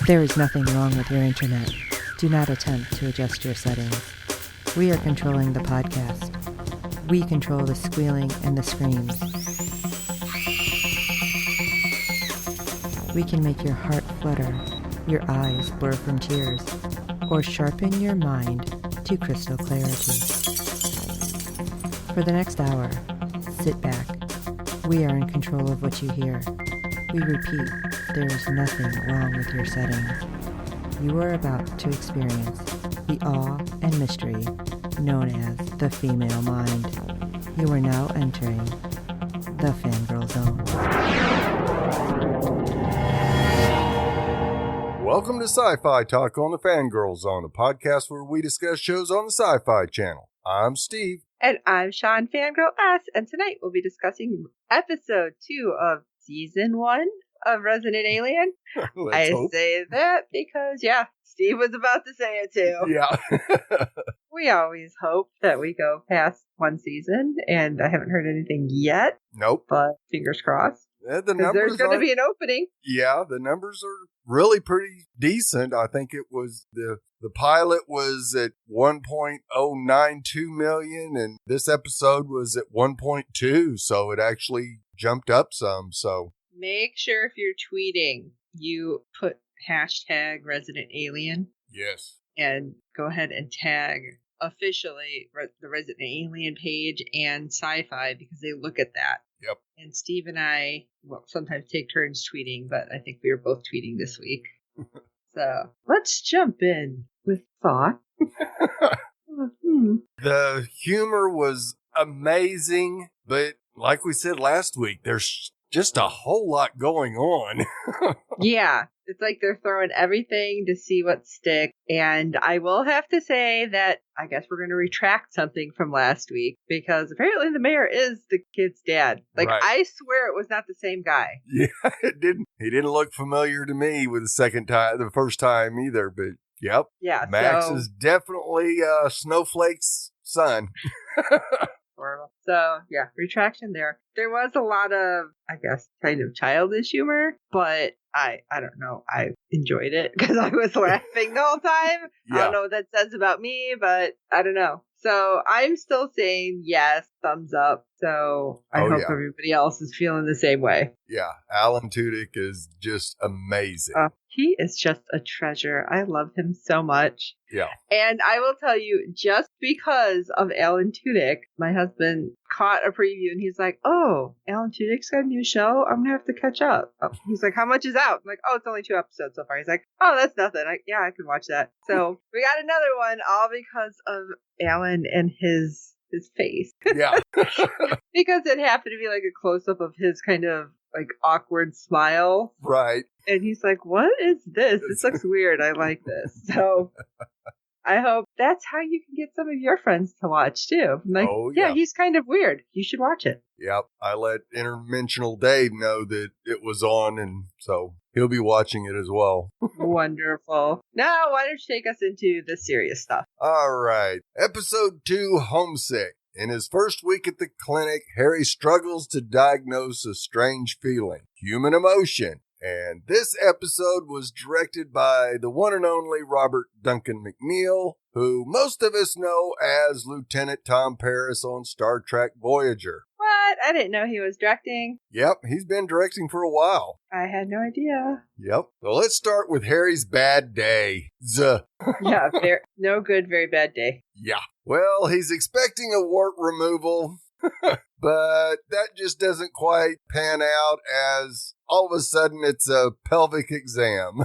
There is nothing wrong with your internet. Do not attempt to adjust your settings. We are controlling the podcast. We control the squealing and the screams. We can make your heart flutter, your eyes blur from tears, or sharpen your mind to crystal clarity. For the next hour, sit back. We are in control of what you hear. We repeat, there is nothing wrong with your settings. You are about to experience the awe and mystery known as the female mind. You are now entering the Fangirl Zone. Welcome to Sci-Fi Talk on the Fangirl Zone, a podcast where we discuss shows on the Sci-Fi Channel. I'm Steve. And I'm Sean Fangirl S. And tonight we'll be discussing episode 2 of season 1 of Resident Alien. I say that because, Steve was about to say it too. Yeah. We always hope that we go past one season, and I haven't heard anything yet. Nope. But fingers crossed. The numbers there's going to be an opening. Yeah, the numbers are really pretty decent. I think it was the pilot was at 1.092 million, and this episode was at 1.2, so it actually jumped up some. So make sure if you're tweeting, you put hashtag Resident Alien. Yes. And go ahead and tag officially the Resident Alien page and Sci-Fi because they look at that. Yep. And Steve and I sometimes take turns tweeting, but I think we were both tweeting this week. So let's jump in with thought. The humor was amazing, but like we said last week, there's just a whole lot going on. Yeah. It's like they're throwing everything to see what sticks. And I will have to say that I guess we're going to retract something from last week because apparently the mayor is the kid's dad. Like, right. I swear it was not the same guy. Yeah, it didn't. He didn't look familiar to me with the first time either, but yep. Yeah. Max is definitely Snowflake's son. So, yeah, retraction there. There was a lot of, I guess, kind of childish humor, but I don't know. I enjoyed it because I was laughing the whole time. Yeah. I don't know what that says about me, but I don't know. So I'm still saying yes, thumbs up. So I hope everybody else is feeling the same way. Yeah, Alan Tudyk is just amazing. He is just a treasure. I love him so much. Yeah. And I will tell you, just because of Alan Tudyk, my husband caught a preview and he's like, oh, Alan Tudyk's got a new show. I'm going to have to catch up. He's like, how much is out? I'm like, oh, it's only 2 episodes so far. He's like, oh, that's nothing. I can watch that. So we got another one all because of Alan and his face. Yeah. Because it happened to be like a close-up of his kind of like awkward smile. Right. And he's like, what is this? This looks weird. I like this. So I hope that's how you can get some of your friends to watch too. I'm like, yeah, he's kind of weird. You should watch it. Yep. I let Interdimensional Dave know that it was on, and so he'll be watching it as well. Wonderful. Now, why don't you take us into the serious stuff? All right. Episode 2, Homesick. In his first week at the clinic, Harry struggles to diagnose a strange feeling, human emotion. And this episode was directed by the one and only Robert Duncan McNeil, who most of us know as Lieutenant Tom Paris on Star Trek Voyager. What? I didn't know he was directing. Yep, he's been directing for a while. I had no idea. Yep. So let's start with Harry's bad day. Yeah, no good, very bad day. Yeah. Well, he's expecting a wart removal, but that just doesn't quite pan out as all of a sudden it's a pelvic exam.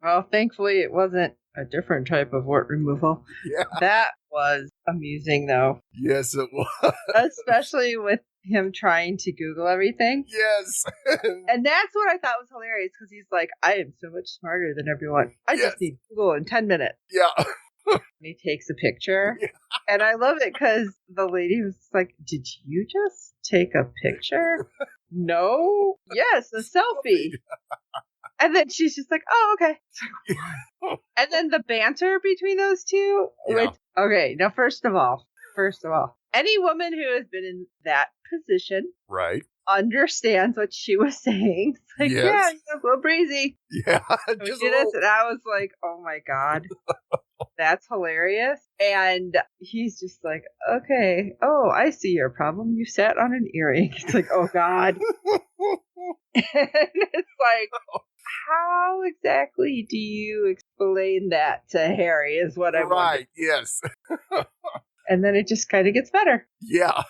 Well, thankfully it wasn't a different type of wart removal. Yeah. That was amusing, though. Yes, it was. Especially with him trying to Google everything. Yes. And that's what I thought was hilarious, because he's like, I am so much smarter than everyone. I just need Google in 10 minutes. Yeah. And he takes a picture. Yeah. And I love it because the lady was like, did you just take a picture? No. Yes, a selfie. And then she's just like, oh, okay. And then the banter between those two. Yeah. Okay, now first of all, any woman who has been in that position, right, understands what she was saying. It's like, Yes. yeah, it's a little breezy. Yeah. We Just did this, and I was like, oh my God, that's hilarious. And he's just like, okay, oh, I see your problem. You sat on an earring. It's like, oh God. And it's like, how exactly do you explain that to Harry is what I'm wondering. Right, yes. And then it just kind of gets better. Yeah.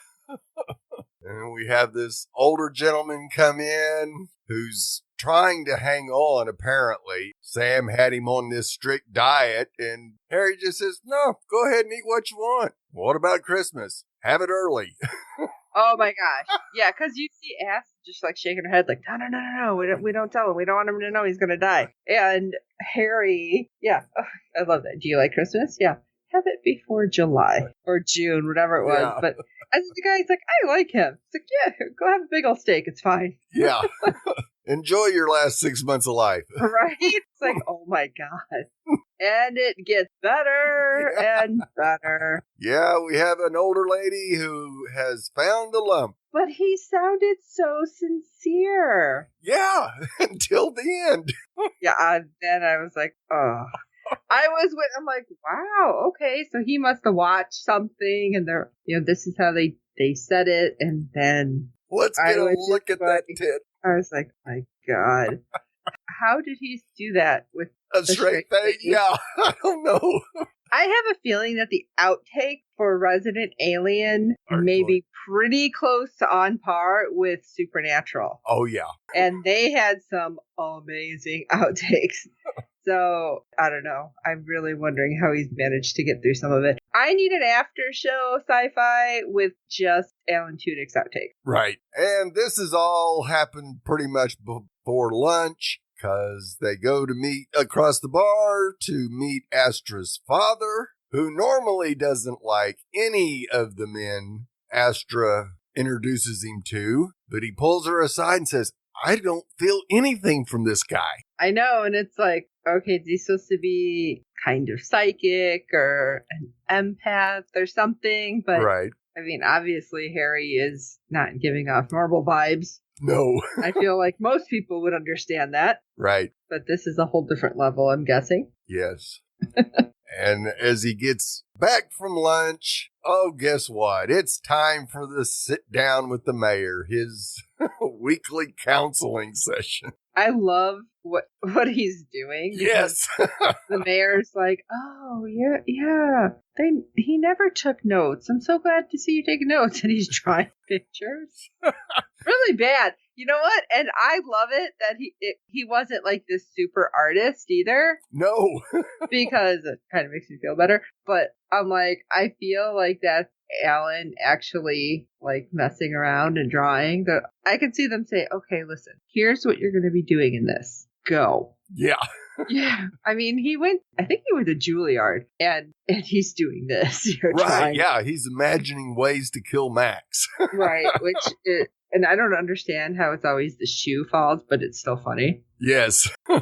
And we have this older gentleman come in who's trying to hang on, apparently. Sam had him on this strict diet, and Harry just says, no, go ahead and eat what you want. What about Christmas? Have it early. Oh my gosh. Yeah, because you see Ass just like shaking her head like, no. We don't tell him. We don't want him to know he's going to die. And Harry, yeah, I love that. Do you like Christmas? Yeah. Have it before July or June, whatever it was. Yeah. But as the guy's like, I like him. It's like, yeah, go have a big old steak. It's fine. Yeah. Enjoy your last 6 months of life. Right? It's like, oh my God. And it gets better and better. Yeah, we have an older lady who has found a lump. But he sounded so sincere. Yeah, until the end. Yeah, then I was like, oh. I'm like, wow, okay, so he must have watched something, and they're, this is how they said it, and then Let's get a look at that tit. I was like, my God, how did he do that with A straight face? Yeah, I don't know. I have a feeling that the outtake for Resident Alien may be pretty close to on par with Supernatural. Oh, yeah. And they had some amazing outtakes. So, I don't know. I'm really wondering how he's managed to get through some of it. I need an after show sci-fi with just Alan Tudyk's outtake. Right. And this has all happened pretty much before lunch, because they go to meet across the bar to meet Astra's father, who normally doesn't like any of the men Astra introduces him to, but he pulls her aside and says, I don't feel anything from this guy. I know, and it's like, okay, is he supposed to be kind of psychic or an empath or something? But, right. I mean, obviously Harry is not giving off normal vibes. No. I feel like most people would understand that. Right. But this is a whole different level, I'm guessing. Yes. And as he gets back from lunch, oh, guess what? It's time for the sit down with the mayor, his weekly counseling session. I love what he's doing. Yes. The mayor's like, oh, yeah. He never took notes. I'm so glad to see you taking notes. And he's drawing pictures. Really bad. You know what? And I love it that he wasn't like this super artist either. No. Because it kind of makes me feel better. But I'm like, I feel like that's Alan actually like messing around and drawing. I can see them say, okay, listen, here's what you're going to be doing in this. Go. Yeah. Yeah. I mean, I think he went to Juilliard and he's doing this. Right. Trying. Yeah. He's imagining ways to kill Max. Right. And I don't understand how it's always the shoe falls, but it's still funny. Yes. Oh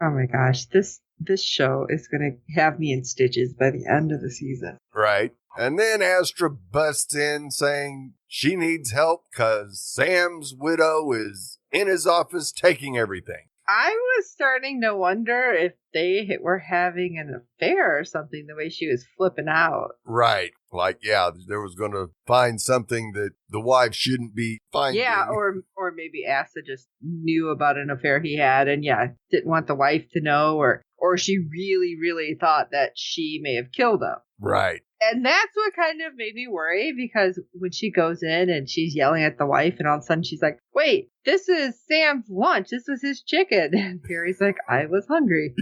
my gosh. This show is going to have me in stitches by the end of the season. Right. And then Astra busts in saying she needs help because Sam's widow is in his office taking everything. I was starting to wonder if they were having an affair or something, the way she was flipping out. Right. Like, yeah, there was going to find something that the wife shouldn't be finding. Yeah, or maybe Asa just knew about an affair he had and, didn't want the wife to know, or she really, really thought that she may have killed him. Right. And that's what kind of made me worry, because when she goes in and she's yelling at the wife and all of a sudden she's like, wait, this is Sam's lunch. This was his chicken. And Harry's like, I was hungry.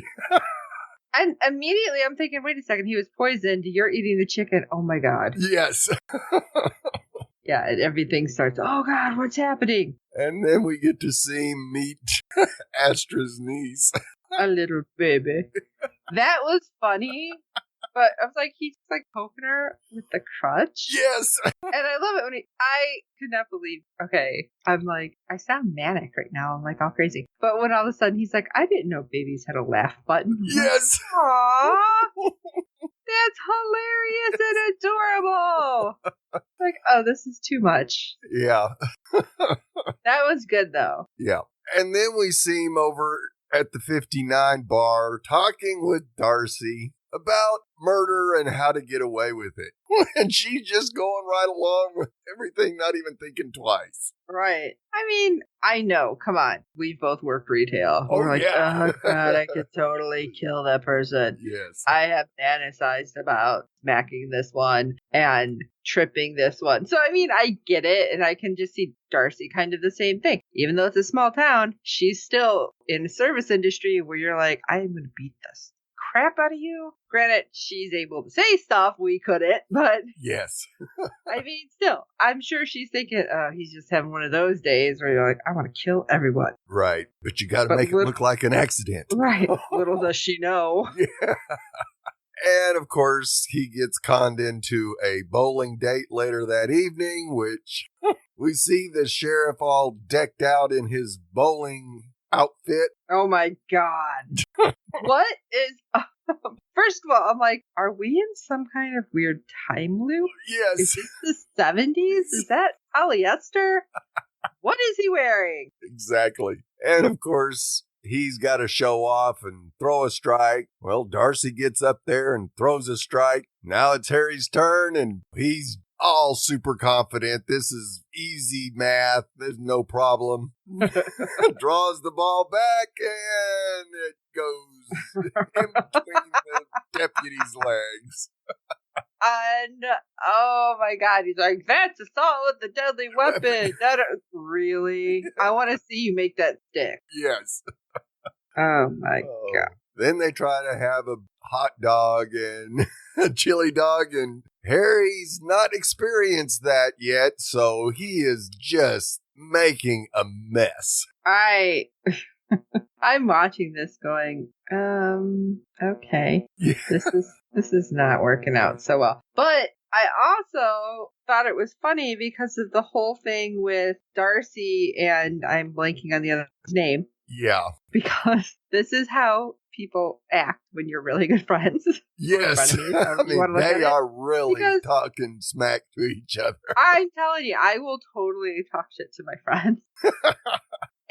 And immediately I'm thinking, wait a second, he was poisoned. You're eating the chicken. Oh my God. Yes. Yeah, and everything starts, oh God, what's happening? And then we get to see him meet Astra's niece. A little baby. That was funny. But I was like, he's like poking her with the crutch. Yes. And I love it when I could not believe, okay, I'm like, I sound manic right now. I'm like all crazy. But when all of a sudden he's like, I didn't know babies had a laugh button. Yes. Aww. That's hilarious and adorable. Like, oh, this is too much. Yeah. That was good, though. Yeah. And then we see him over at the 59 bar talking with Darcy about murder and how to get away with it. And she's just going right along with everything, not even thinking twice. Right. I mean, I know. Come on. We both worked retail. Oh, We're like, yeah. oh, God, I could totally kill that person. Yes. I have fantasized about smacking this one and tripping this one. So, I mean, I get it. And I can just see Darcy kind of the same thing. Even though it's a small town, she's still in the service industry where you're like, I'm going to beat this crap out of you. Granted, she's able to say stuff we couldn't, but Yes. I mean, still, I'm sure she's thinking, he's just having one of those days where you're like, I want to kill everyone. Right. But you got to make it look like an accident. Right. Little does she know. Yeah. And of course, he gets conned into a bowling date later that evening, which we see the sheriff all decked out in his bowling outfit. Oh my God. What is. First of all, I'm like, are we in some kind of weird time loop? Yes. Is this the 70s? Is that polyester? What is he wearing? Exactly. And of course, he's got to show off and throw a strike. Well, Darcy gets up there and throws a strike. Now it's Harry's turn, and he's all super confident. This is easy math. There's no problem. Draws the ball back, and it goes in between the deputy's legs. And, oh my God, he's like, that's assault with a deadly weapon. Really? I want to see you make that stick. Yes. Oh my God. Then they try to have a hot dog and a chili dog, and Harry's not experienced that yet, so he is just making a mess. I'm watching this going, okay. Yeah. This is not working out so well. But I also thought it was funny because of the whole thing with Darcy, and I'm blanking on the other name. Yeah. Because this is how people act when you're really good friends. Yes. I mean, they are really talking smack to each other. I'm telling you, I will totally talk shit to my friends.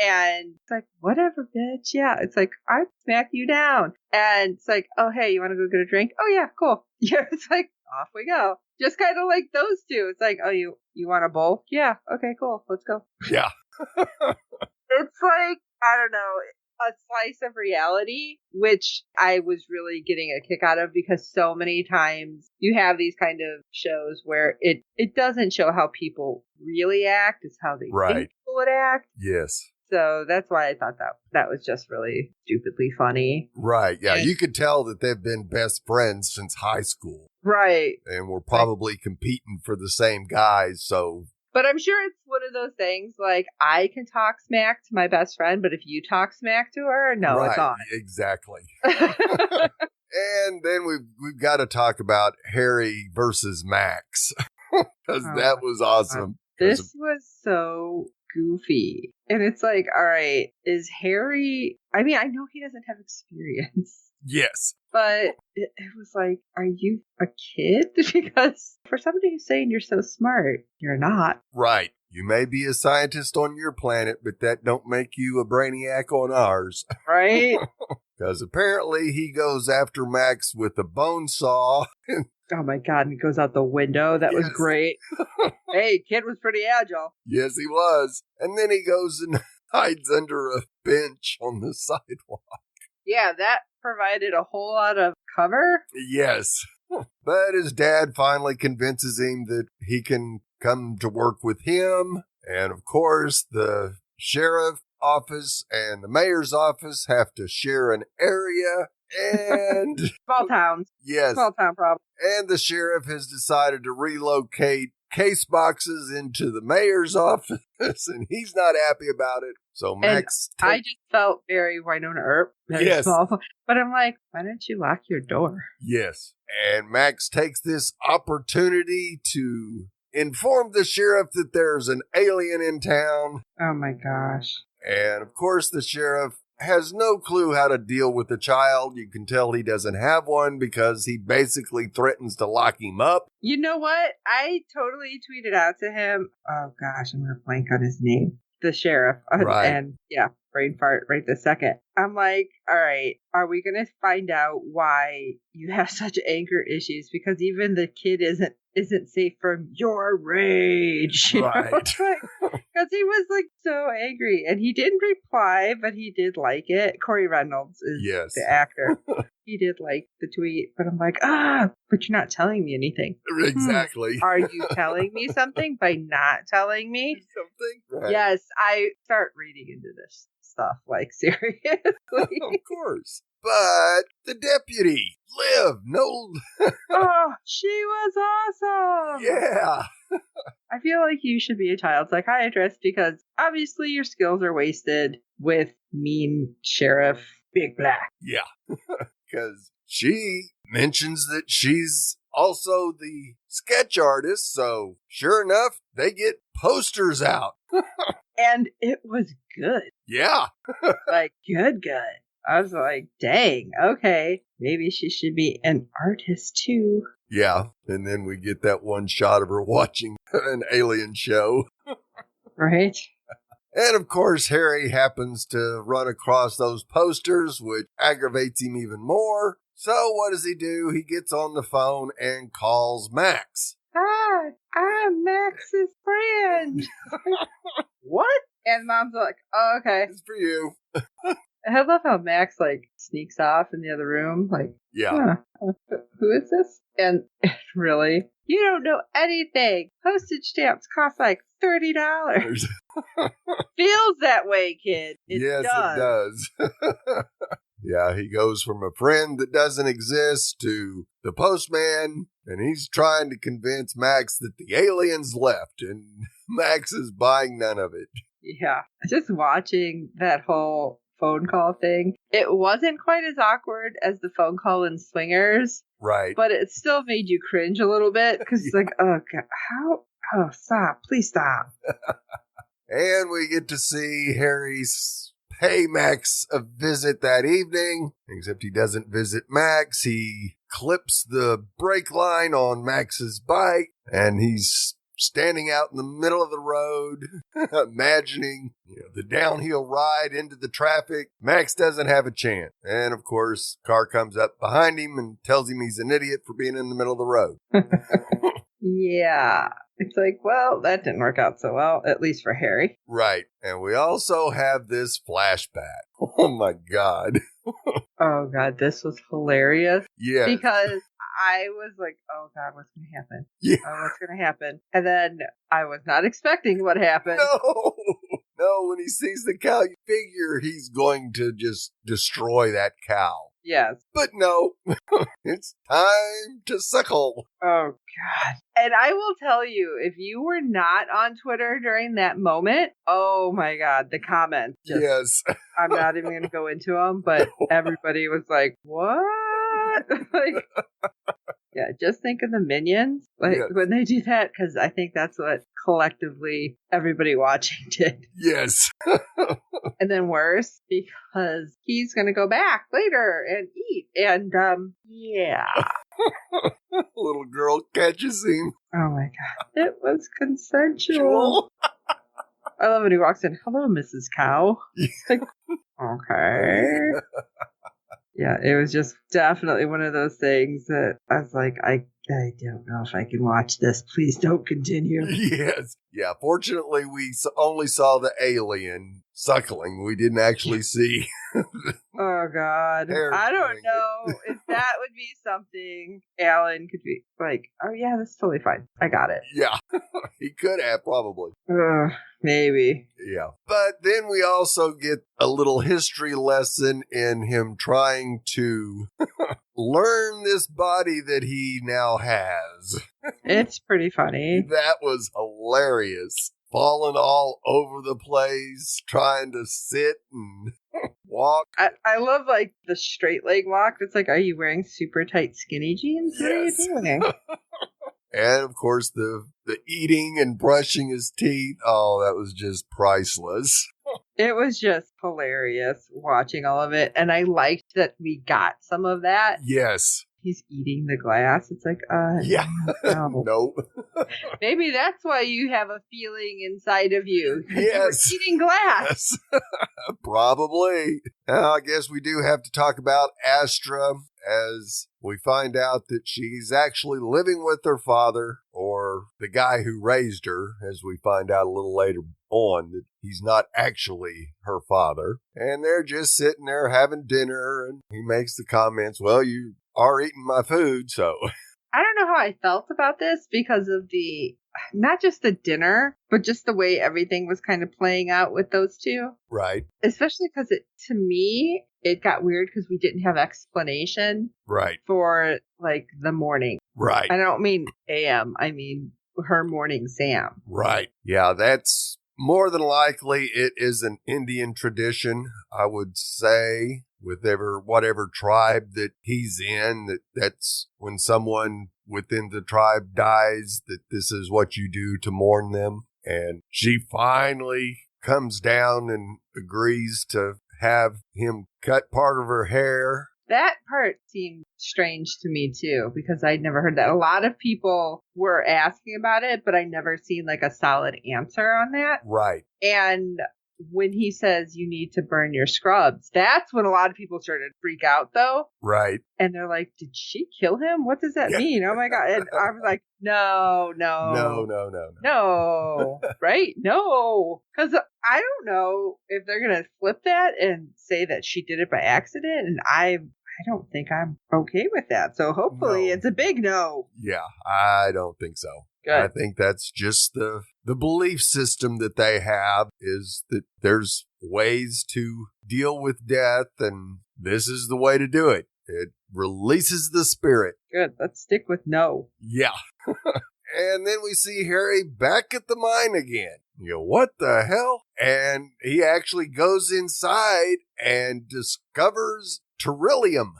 And it's like, whatever, bitch. Yeah. It's like, I smack you down. And it's like, oh, hey, you want to go get a drink? Oh, yeah, cool. Yeah. It's like, off we go. Just kind of like those two. It's like, oh, you want a bowl? Yeah. Okay, cool. Let's go. Yeah. It's like, I don't know, a slice of reality, which I was really getting a kick out of because so many times you have these kind of shows where it doesn't show how people really act. It's how they think people would act. Yes. So that's why I thought that was just really stupidly funny. Right. Yeah. You could tell that they've been best friends since high school. Right. And we're probably competing for the same guys. So. But I'm sure it's one of those things like I can talk smack to my best friend, but if you talk smack to her, no, it's on. Exactly. And then we've got to talk about Harry versus Max because that was awesome. This was so goofy. And it's like, all right, is Harry, I mean, I know he doesn't have experience. Yes. But it was like, are you a kid? Because for somebody who's saying you're so smart, you're not. Right. You may be a scientist on your planet, but that don't make you a brainiac on ours. Right? Because apparently he goes after Max with a bone saw. Oh my God, and he goes out the window. That was great. Hey, kid was pretty agile. Yes, he was. And then he goes and hides under a bench on the sidewalk. Yeah, that provided a whole lot of cover. Yes. But his dad finally convinces him that he can come to work with him. And of course, the sheriff office and the mayor's office have to share an area. And small towns. Yes. Small town problem. And the sheriff has decided to relocate case boxes into the mayor's office, and he's not happy about it. So Max, I just felt very Winona Earp. Yes. Small. But I'm like, why don't you lock your door? Yes. And Max takes this opportunity to inform the sheriff that there's an alien in town. Oh my gosh. And of course, the sheriff has no clue how to deal with the child. You can tell he doesn't have one because he basically threatens to lock him up. You know what? I totally tweeted out to him. Oh gosh, I'm going to blank on his name. the sheriff. Right. And yeah, brain fart right this second. I'm like, all right, are we going to find out why you have such anger issues? Because even the kid isn't safe from your rage. Right. Because he was like so angry, and he didn't reply, but he did like it. Corey Reynolds is the actor. He did like the tweet, but I'm like, but you're not telling me anything. Exactly. Are you telling me something by not telling me something? Right. Yes, I start reading into this stuff, like, seriously. Of course. But the deputy, Liv, no. Oh, she was awesome. Yeah. I feel like you should be a child psychiatrist because obviously your skills are wasted with mean Sheriff Big Black. Yeah. Because she mentions that she's also the sketch artist. So sure enough, they get posters out. And it was good. Yeah. Like, good. I was like, dang, okay. Maybe she should be an artist too. Yeah. And then we get that one shot of her watching an alien show. Right. And of course, Harry happens to run across those posters, which aggravates him even more. So what does he do? He gets on the phone and calls Max. Hi, I'm Max's friend. What? And Mom's like, oh, okay. It's for you. I love how Max, like, sneaks off in the other room. Like, yeah. Who is this? And really, you don't know anything. Postage stamps cost like $30. Feels that way, kid. Yes, it does. Yeah, he goes from a friend that doesn't exist to the postman, and he's trying to convince Max that the aliens left, and Max is buying none of it. Yeah, just watching that whole phone call thing, it wasn't quite as awkward as the phone call in Swingers. Right. But it still made you cringe a little bit, because it's like, oh, God, how? Oh, stop. Please stop. And we get to see Harry pay Max a visit that evening, except he doesn't visit Max. He clips the brake line on Max's bike, and he's standing out in the middle of the road, imagining the downhill ride into the traffic. Max doesn't have a chance. And of course, car comes up behind him and tells him he's an idiot for being in the middle of the road. Yeah. It's like, well, that didn't work out so well, at least for Harry. Right. And we also have this flashback. Oh my God. Oh God, this was hilarious. Yeah. Because I was like, oh God, what's going to happen? Yeah. Oh, what's going to happen? And then I was not expecting what happened. No, when he sees the cow, you figure he's going to just destroy that cow. Yes. But no, it's time to suckle. Oh, God. And I will tell you, if you were not on Twitter during that moment, oh my God, the comments. Yes. I'm not even going to go into them, but everybody was like, what? Like, yeah, just think of the Minions, like when they do that, because I think that's what collectively everybody watching did. Yes. And then worse, because he's going to go back later and eat. And, yeah. Little girl catches him. Oh my God. It was consensual. I love when he walks in. Hello, Mrs. Cow. Like, okay. Yeah, it was just definitely one of those things that I was like, I don't know if I can watch this. Please don't continue. Yes. Yeah, fortunately, we only saw the alien suckling. We didn't actually see. Oh, God. I don't know if that would be something Alan could be like, oh, yeah, that's totally fine. I got it. Yeah, he could have probably. Maybe. Yeah. But then we also get a little history lesson in him trying to learn this body that he now has. It's pretty funny. That was hilarious. Falling all over the place, trying to sit and walk. I love, like, the straight leg walk. It's like, are you wearing super tight skinny jeans? Yes. What are you doing? And, of course, the eating and brushing his teeth. Oh, that was just priceless. It was just hilarious watching all of it. And I liked that we got some of that. Yes. he's eating the glass. It's like, Yeah. no. Nope. Maybe that's why you have a feeling inside of you. 'Cause Yes. you were eating glass. Yes. Probably. Now, I guess we do have to talk about Astra as we find out that she's actually living with her father, or the guy who raised her, as we find out a little later on that he's not actually her father. And they're just sitting there having dinner, and he makes the comments, well, you are eating my food, so... I don't know how I felt about this because of not just the dinner, but just the way everything was kind of playing out with those two. Right. Especially because to me, it got weird because we didn't have explanation. Right. For like the morning. Right. I don't mean AM. I mean her morning Sam. Right. Yeah, that's more than likely it is an Indian tradition, I would say. With whatever tribe that he's in, that's when someone within the tribe dies, that this is what you do to mourn them. And she finally comes down and agrees to have him cut part of her hair. That part seemed strange to me too, because I'd never heard that. A lot of people were asking about it, but I never seen like a solid answer on that. Right. And when he says you need to burn your scrubs, that's when a lot of people started to freak out though. Right. And they're like, did she kill him? What does that mean? Oh my God. And I was like, no. Right? No. Because I don't know if they're going to flip that and say that she did it by accident. And I don't think I'm okay with that. So hopefully it's a big no. Yeah, I don't think so. Good. I think that's just the belief system that they have, is that there's ways to deal with death, and this is the way to do it. It releases the spirit. Good. Let's stick with no. Yeah. And then we see Harry back at the mine again. You go, what the hell? And he actually goes inside and discovers Tellurium.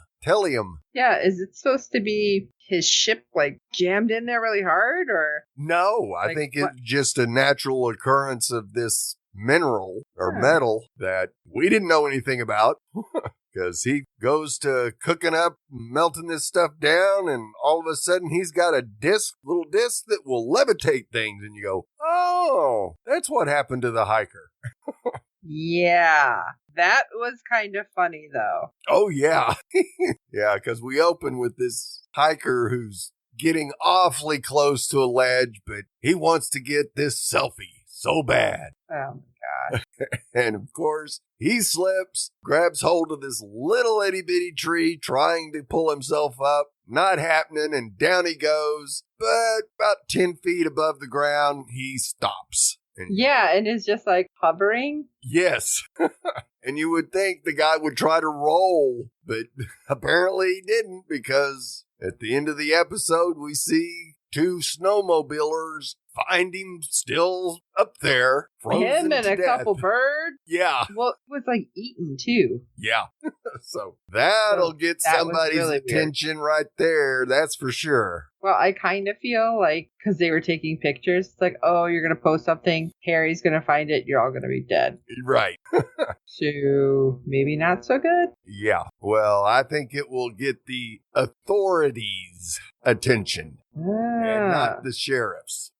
Yeah, is it supposed to be his ship like jammed in there really hard, or? No, I think it's just a natural occurrence of this mineral or metal that we didn't know anything about. Because he goes to cooking up, melting this stuff down, and all of a sudden he's got a little disc that will levitate things. And you go, oh, that's what happened to the hiker. Yeah, that was kind of funny though. Oh, yeah. Yeah, because we open with this hiker who's getting awfully close to a ledge, but he wants to get this selfie so bad. Oh, my God. And of course, he slips, grabs hold of this little itty bitty tree, trying to pull himself up. Not happening, and down he goes. But about 10 feet above the ground, he stops. And is just like hovering. Yes. And you would think the guy would try to roll, but apparently he didn't, because at the end of the episode, we see two snowmobilers find him still up there, frozen him and to a death. couple birds. Yeah. Well, it was like eaten too. Yeah. So that'll get somebody's really attention right there. That's for sure. Well, I kind of feel like, because they were taking pictures, it's like, oh, you're going to post something, Harry's going to find it, you're all going to be dead. Right. So maybe not so good? Yeah. Well, I think it will get the authorities' attention. And not the sheriffs.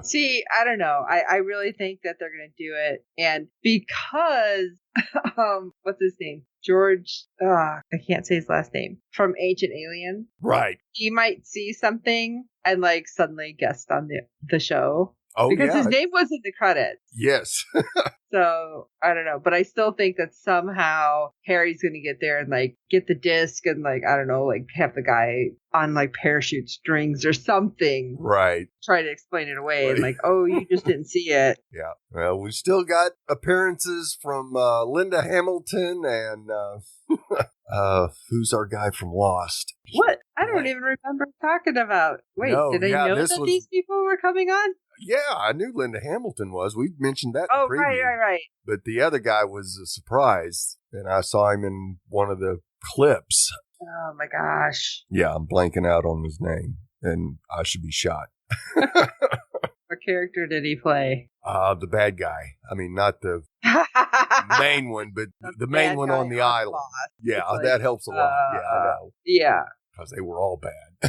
See, I don't know. I really think that they're going to do it. And because, what's his name? George, I can't say his last name, from Ancient Aliens. Right. He might see something and like suddenly guest on the show. Oh, because yeah. his name was in the credits. Yes. So, I don't know. But I still think that somehow Harry's going to get there and, like, get the disc and, like, I don't know, like, have the guy on, like, parachute strings or something. Right. Try to explain it away and, like, oh, you just didn't see it. Yeah. Well, we still got appearances from Linda Hamilton and who's our guy from Lost? What? I don't even remember talking about. Wait, did I know that these people were coming on? Yeah, I knew Linda Hamilton was. We mentioned that in Oh, the preview. right. But the other guy was a surprise, and I saw him in one of the clips. Oh, my gosh. Yeah, I'm blanking out on his name, and I should be shot. What character did he play? The bad guy. I mean, not the main one, but the main one on the island. Yeah, like, that helps a lot. Yeah, I know. Yeah. because they were all bad.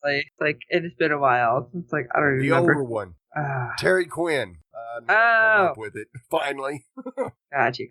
Like it has been a while. It's like, I don't The remember. older one, Terry Quinn. Come up with it, finally. Gotcha.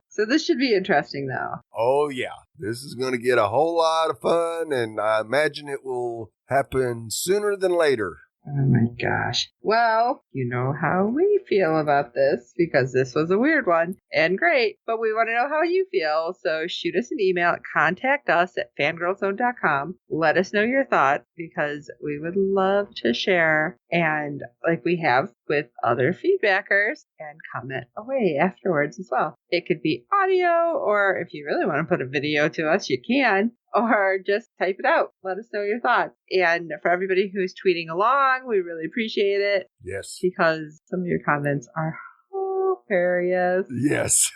So this should be interesting, though. Oh, yeah. This is going to get a whole lot of fun, and I imagine it will happen sooner than later. Oh my gosh. Well, you know how we feel about this because this was a weird one and great, but we want to know how you feel. So shoot us an email at contactus@fangirlzone.com. Let us know your thoughts because we would love to share and like we have with other feedbackers and comment away afterwards as well. It could be audio, or if you really want to put a video to us, you can. Or just type it out. Let us know your thoughts. And for everybody who's tweeting along, we really appreciate it. Yes. Because some of your comments are hilarious. Yes.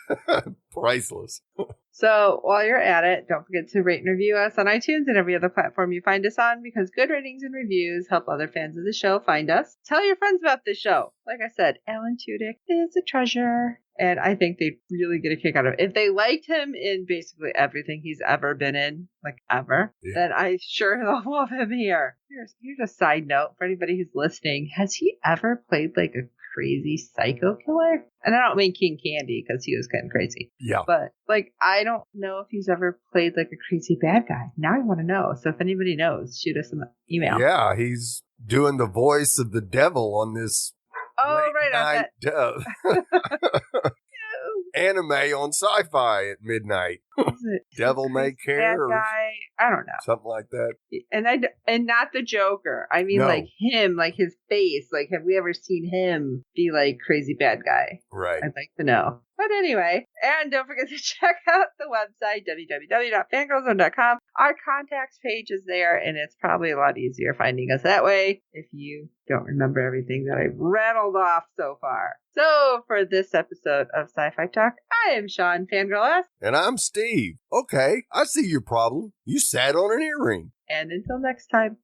Priceless. So while you're at it, don't forget to rate and review us on iTunes and every other platform you find us on because good ratings and reviews help other fans of the show find us. Tell your friends about this show. Like I said, Alan Tudyk is a treasure. And I think they really get a kick out of it. If they liked him in basically everything he's ever been in, like ever, then I sure love him here. Here's a side note for anybody who's listening. Has he ever played like a crazy psycho killer? And I don't mean King Candy because he was kind of crazy. Yeah. But like, I don't know if he's ever played like a crazy bad guy. Now I want to know. So if anybody knows, shoot us an email. Yeah, he's doing the voice of the devil on this late night anime on Sci-Fi at midnight. Devil May Care, or guy. I don't know, something like that. And not the Joker. I mean, like him, like his face. Like, have we ever seen him be like crazy bad guy? Right. I'd like to know. But anyway, and don't forget to check out the website, www.fangirlzone.com. Our contacts page is there, and it's probably a lot easier finding us that way if you don't remember everything that I've rattled off so far. So for this episode of Sci-Fi Talk, I am Sean Fangirl S. And I'm Steve. Okay, I see your problem. You sat on an earring. And until next time,